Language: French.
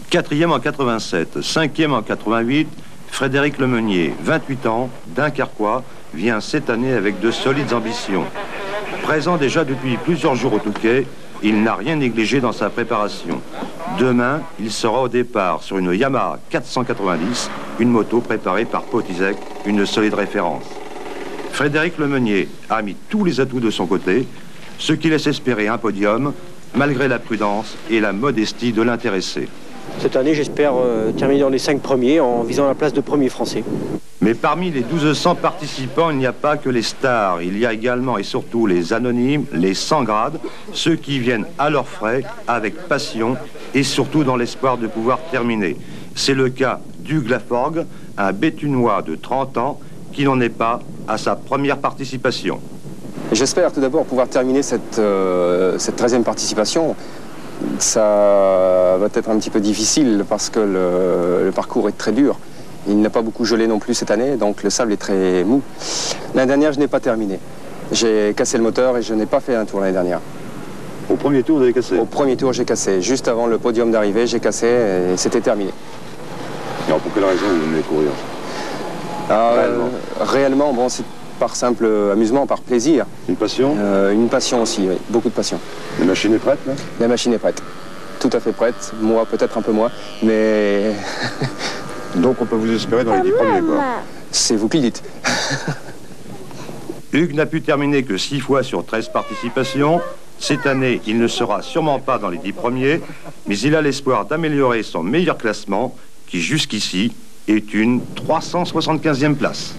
4e en 87, 5e en 88, Frédéric Lemeunier, 28 ans, Dunkerquois, vient cette année avec de solides ambitions. Présent déjà depuis plusieurs jours au Touquet, il n'a rien négligé dans sa préparation. Demain, il sera au départ sur une Yamaha 490, une moto préparée par Potizek, une solide référence. Frédéric Lemeunier a mis tous les atouts de son côté, ce qui laisse espérer un podium, malgré la prudence et la modestie de l'intéressé. Cette année, j'espère terminer dans les 5 premiers en visant la place de premier français. Mais parmi les 1200 participants, il n'y a pas que les stars. Il y a également et surtout les anonymes, les sans grades, ceux qui viennent à leurs frais, avec passion et surtout dans l'espoir de pouvoir terminer. C'est le cas d'Hugues Laforgue, un Béthunois de 30 ans qui n'en est pas à sa première participation. J'espère tout d'abord pouvoir terminer cette 13e participation. Ça va être un petit peu difficile parce que le parcours est très dur. Il n'a pas beaucoup gelé non plus cette année, donc le sable est très mou. L'année dernière, je n'ai pas terminé. J'ai cassé le moteur et je n'ai pas fait un tour l'année dernière. Au premier tour, vous avez cassé? Au premier tour, j'ai cassé. Juste avant le podium d'arrivée, j'ai cassé et c'était terminé. Alors pour quelle raison vous venez courir? Réellement, bon, c'est par simple amusement, par plaisir. Une passion? Une passion aussi, oui. Beaucoup de passion. La machine est prête, là? La machine est prête. Tout à fait prête. Moi, peut-être un peu moins, mais... Donc on peut vous espérer dans les 10 premiers, quoi. C'est vous qui le dites. Hugues n'a pu terminer que 6 fois sur 13 participations. Cette année, il ne sera sûrement pas dans les 10 premiers, mais il a l'espoir d'améliorer son meilleur classement, qui jusqu'ici est une 375e place.